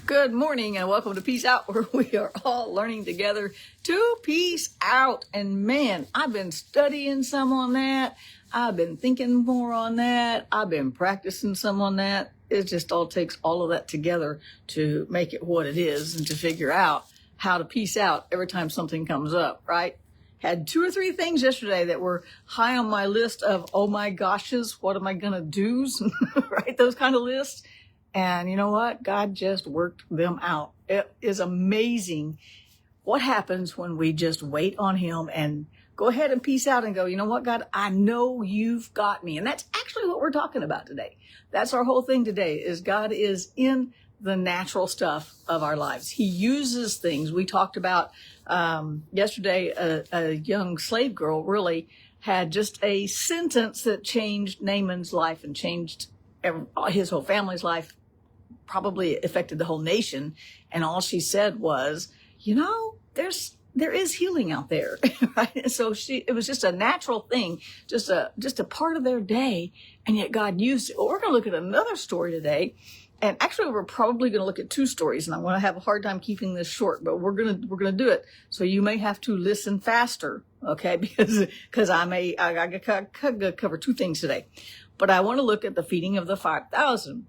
Good morning and welcome to Peace Out, where we are all learning together to peace out. And man, I've been studying some on that. I've been thinking more on that. I've been practicing some on that. It just all takes all of that together to make it what it is and to figure out how to peace out every time something comes up, right? Had 2 or 3 things yesterday that were high on my list of, oh my goshes, what am I going to do? Right? Those kind of lists. And you know what? God just worked them out. It is amazing what happens when we just wait on him and go ahead and peace out and go, you know what, God, I know you've got me. And that's actually what we're talking about today. That's our whole thing today, is God is in the natural stuff of our lives. He uses things. We talked about yesterday, a young slave girl really had just a sentence that changed Naaman's life and changed his whole family's life, probably affected the whole nation. And all she said was, you know, there is healing out there. Right? And so it was just a natural thing, just a part of their day. And yet God used it. Well, we're going to look at another story today. And actually, we're probably going to look at 2 stories, and I'm going to have a hard time keeping this short, but we're going to do it. So you may have to listen faster, okay? Because I gotta cover 2 things today. But I want to look at the feeding of the 5,000.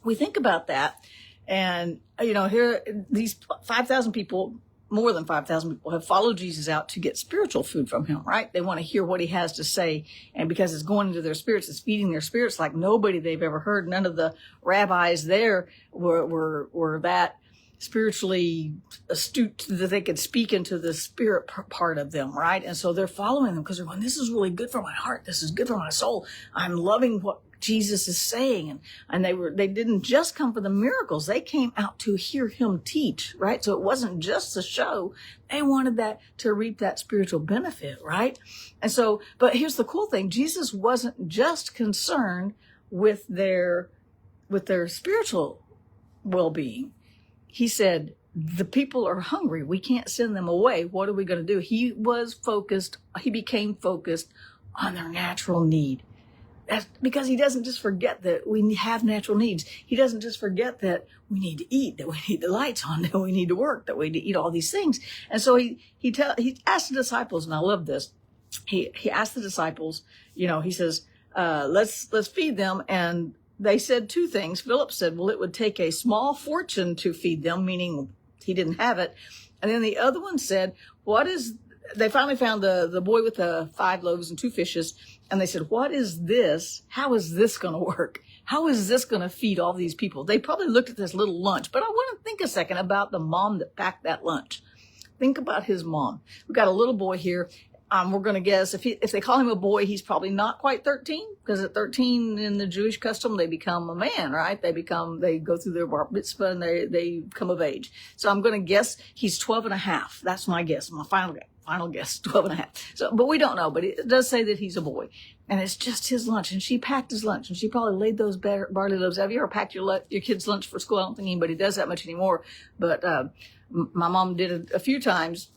We think about that, and you know, here these 5,000 people, more than 5,000 people, have followed Jesus out to get spiritual food from him, right? They want to hear what he has to say, and because it's going into their spirits, it's feeding their spirits like nobody they've ever heard. None of the rabbis there were that spiritually astute that they could speak into the spirit part of them, right? And so they're following them because they're going, this is really good for my heart. This is good for my soul. I'm loving what Jesus is saying. And they didn't just come for the miracles. They came out to hear him teach, right? So it wasn't just a show. They wanted that to reap that spiritual benefit, right? And so, but here's the cool thing. Jesus wasn't just concerned with their spiritual well-being. He said, the people are hungry. We can't send them away. What are we going to do? He became focused on their natural need. That's because he doesn't just forget that we have natural needs. He doesn't just forget that we need to eat, that we need the lights on, that we need to work, that we need to eat all these things. And so he asked the disciples, and I love this. He asked the disciples, you know, he says, let's feed them. And they said 2 things. Philip said, well, it would take a small fortune to feed them, meaning he didn't have it. And then the other one said, they finally found the boy with the 5 loaves and 2 fishes. And they said, what is this? How is this going to work? How is this going to feed all these people? They probably looked at this little lunch, but I want to think a second about the mom that packed that lunch. Think about his mom. We've got a little boy here. We're going to guess if they call him a boy, he's probably not quite 13, because at 13 in the Jewish custom, they become a man, right? They go through their bar mitzvah and they come of age. So I'm going to guess he's 12 and a half. That's my guess. My final guess, 12 and a half. So, but we don't know, but it does say that he's a boy, and it's just his lunch. And she packed his lunch, and she probably laid those barley loaves. Have you ever packed your kid's lunch for school? I don't think anybody does that much anymore, but my mom did it a few times,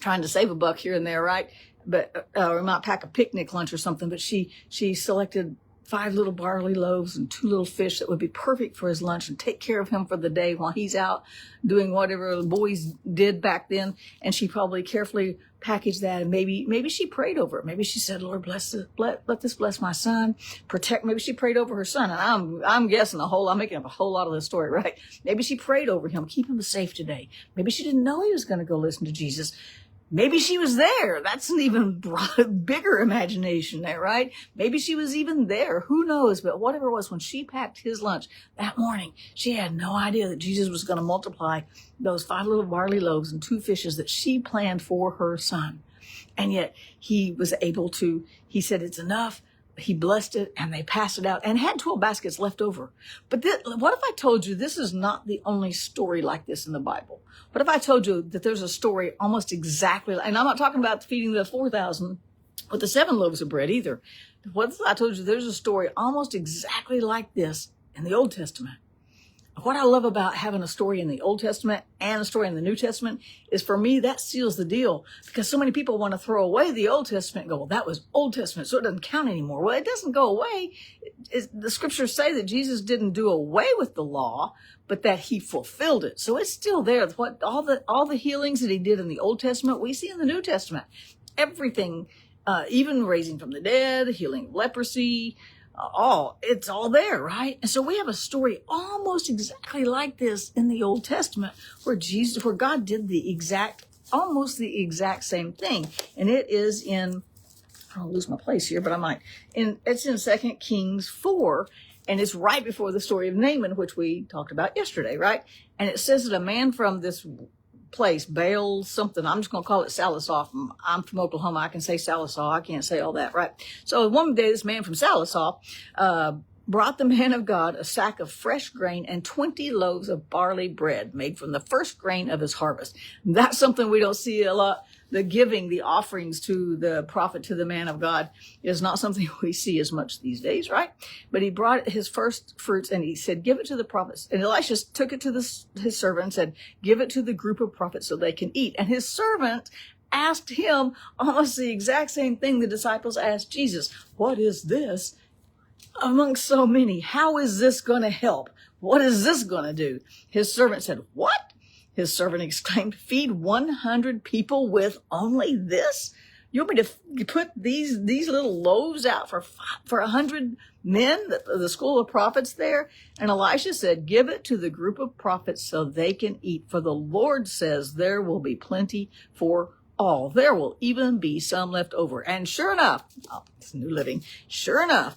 trying to save a buck here and there, right? But or might pack a picnic lunch or something. But she selected 5 little barley loaves and 2 little fish that would be perfect for his lunch and take care of him for the day while he's out doing whatever the boys did back then. And she probably carefully packaged that. And maybe she prayed over it. Maybe she said, Lord, let this bless my son, protect. Maybe she prayed over her son. And I'm guessing I'm making up a whole lot of this story, right? Maybe she prayed over him, keep him safe today. Maybe she didn't know he was going to go listen to Jesus. Maybe she was there. That's an even bigger imagination there, right? Maybe she was even there. Who knows? But whatever it was, when she packed his lunch that morning, she had no idea that Jesus was going to multiply those 5 little barley loaves and 2 fishes that she planned for her son. And yet he was able to, he said, it's enough. He blessed it, and they passed it out and had 12 baskets left over. But what if I told you this is not the only story like this in the Bible? What if I told you that there's a story almost exactly, and I'm not talking about feeding the 4,000 with the 7 loaves of bread either. What if I told you there's a story almost exactly like this in the Old Testament? what I love about having a story in the Old Testament and a story in the New Testament is, for me, that seals the deal, because so many people want to throw away the Old Testament and go, well, that was Old Testament, so it doesn't count anymore. Well, it doesn't go away. The scriptures say that Jesus didn't do away with the law, but that he fulfilled it. So it's still there. What all the healings that he did in the Old Testament, we see in the New Testament. Everything, even raising from the dead, healing of leprosy, it's all there, right? And so we have a story almost exactly like this in the Old Testament, where God did almost the exact same thing. And it is I'll lose my place here, but I might. It's in 2 Kings 4, and it's right before the story of Naaman, which we talked about yesterday, right? And it says that a man from this place, Baal something, I'm just going to call it Salisaw. I'm from Oklahoma. I can say Salisaw. I can't say all that, right? So one day, this man from Salisaw brought the man of God a sack of fresh grain and 20 loaves of barley bread made from the first grain of his harvest. That's something we don't see a lot. The giving, the offerings to the prophet, to the man of God, is not something we see as much these days, right? But he brought his first fruits and he said, give it to the prophets. And Elisha took it to his servant and said, give it to the group of prophets so they can eat. And his servant asked him almost the exact same thing the disciples asked Jesus. What is this amongst so many? How is this going to help? What is this going to do? His servant said, what? His servant exclaimed, feed 100 people with only this? You want me to put these little loaves out for 100 men, the school of prophets there? And Elisha said, give it to the group of prophets so they can eat. For the Lord says there will be plenty for all. There will even be some left over. And sure enough, it's New Living, sure enough,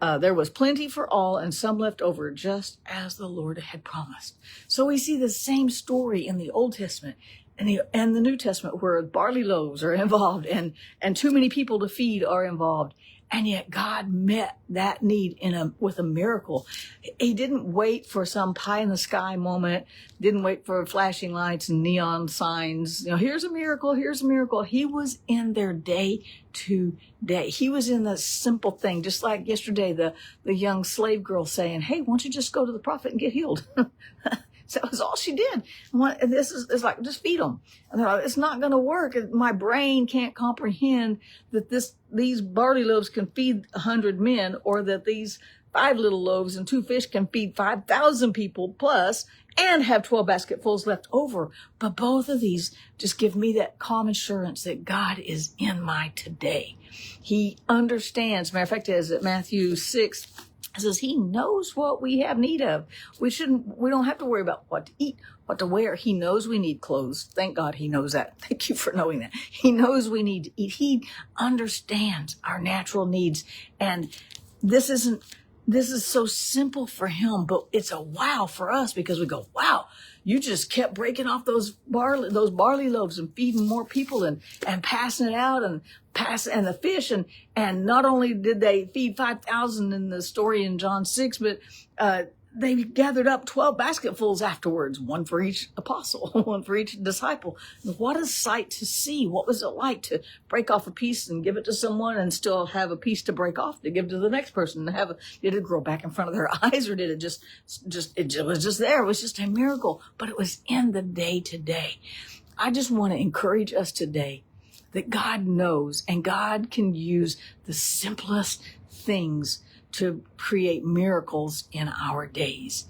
there was plenty for all and some left over, just as the Lord had promised. So we see the same story in the Old Testament and the New Testament, where barley loaves are involved and too many people to feed are involved. And yet God met that need with a miracle. He didn't wait for some pie in the sky moment, didn't wait for flashing lights and neon signs. Here's a miracle, here's a miracle. He was in their day to day. He was in the simple thing, just like yesterday, the young slave girl saying, hey, why don't you just go to the prophet and get healed? So that was all she did. And this is like, just feed them. And it's not going to work. My brain can't comprehend that these barley loaves can feed 100 men, or that these 5 little loaves and 2 fish can feed 5,000 people plus and have 12 basketfuls left over. But both of these just give me that calm assurance that God is in my today. He understands. Matter of fact, as at Matthew 6, it says he knows what we have need of. We don't have to worry about what to eat, what to wear. He knows we need clothes. Thank God he knows that. Thank you for knowing that. He knows we need to eat. He understands our natural needs. And this is so simple for him, but it's a wow for us, because we go, wow, you just kept breaking off those barley loaves and feeding more people and passing it out and the fish. And not only did they feed 5,000 in the story in John 6, but, they gathered up 12 basketfuls afterwards, one for each apostle, one for each disciple. What a sight to see. What was it like to break off a piece and give it to someone and still have a piece to break off to give to the next person? Did it grow back in front of their eyes, or did it it was just there? It was just a miracle, but it was in the day to day. I just want to encourage us today that God knows, and God can use the simplest things to create miracles in our days.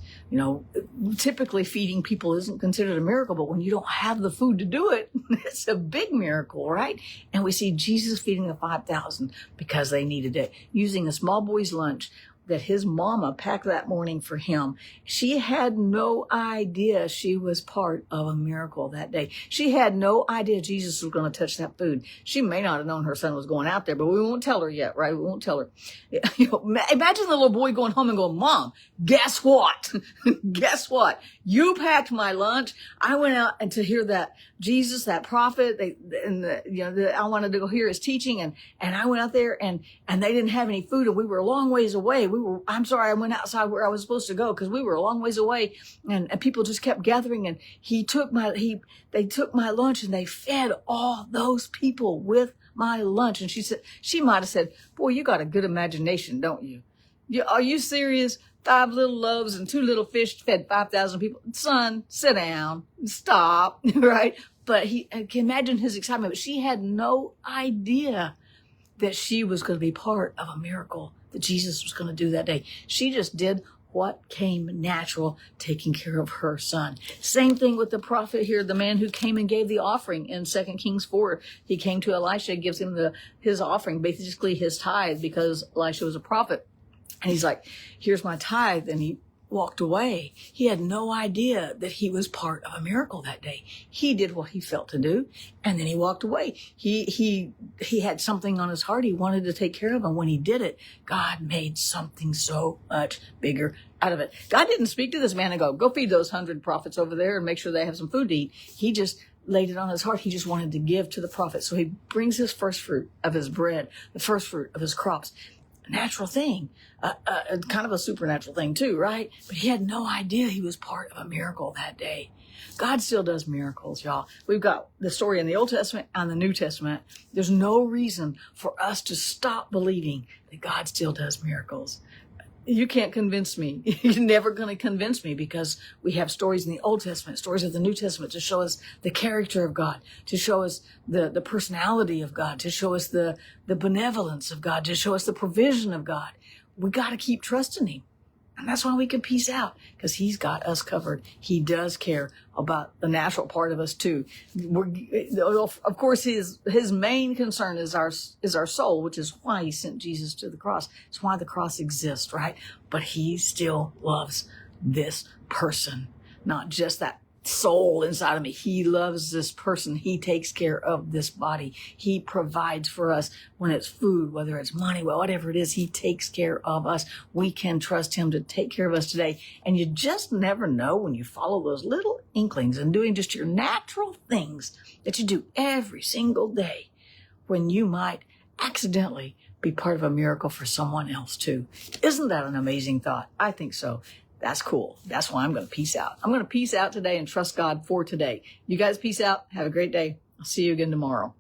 Typically feeding people isn't considered a miracle, but when you don't have the food to do it, it's a big miracle, right? And we see Jesus feeding the 5,000 because they needed it, using a small boy's lunch that his mama packed that morning for him. She had no idea she was part of a miracle that day. She had no idea Jesus was going to touch that food. She may not have known her son was going out there, but we won't tell her yet, right? We won't tell her. Imagine the little boy going home and going, Mom, guess what? Guess what? You packed my lunch. I went out and to hear that Jesus, that prophet, I wanted to go hear his teaching, and I went out there and they didn't have any food, and we were a long ways away. I'm sorry, I went outside where I was supposed to go because we were a long ways away, and people just kept gathering, and they took my lunch and they fed all those people with my lunch. And she might have said, boy, you got a good imagination, don't you? Are you serious? 5 little loaves and 2 little fish fed 5,000 people. Son, sit down, stop, right? But I can imagine his excitement. But she had no idea that she was going to be part of a miracle that Jesus was going to do that day. She just did what came natural, taking care of her son. Same thing with the prophet here, the man who came and gave the offering in 2 Kings 4. He came to Elisha, gives him his offering, basically his tithe, because Elisha was a prophet. And he's like, here's my tithe. And he walked away. He had no idea that he was part of a miracle that day. He did what he felt to do, and then he walked away. He had something on his heart. He wanted to take care of him. When he did it, God made something so much bigger out of it. God didn't speak to this man and go feed those 100 prophets over there and make sure they have some food to eat. He just laid it on his heart. He just wanted to give to the prophet. So he brings his first fruit of his bread, the first fruit of his crops. Natural thing, kind of a supernatural thing too, right? But he had no idea he was part of a miracle that day. God still does miracles, y'all. We've got the story in the Old Testament and the New Testament. There's no reason for us to stop believing that God still does miracles. You can't convince me. You're never going to convince me, because we have stories in the Old Testament, stories of the New Testament to show us the character of God, to show us the personality of God, to show us the benevolence of God, to show us the provision of God. We got to keep trusting him. And that's why we can peace out, because he's got us covered. He does care about the natural part of us too. Of course, his main concern is our soul, which is why he sent Jesus to the cross. It's why the cross exists, right? But he still loves this person, not just that soul inside of me. He loves this person. He takes care of this body. He provides for us when it's food, whether it's money, whatever it is. He takes care of us. We can trust him to take care of us today. And you just never know when you follow those little inklings and doing just your natural things that you do every single day, when you might accidentally be part of a miracle for someone else too. Isn't that an amazing thought? I think so. That's cool. That's why I'm going to peace out. I'm going to peace out today and trust God for today. You guys peace out. Have a great day. I'll see you again tomorrow.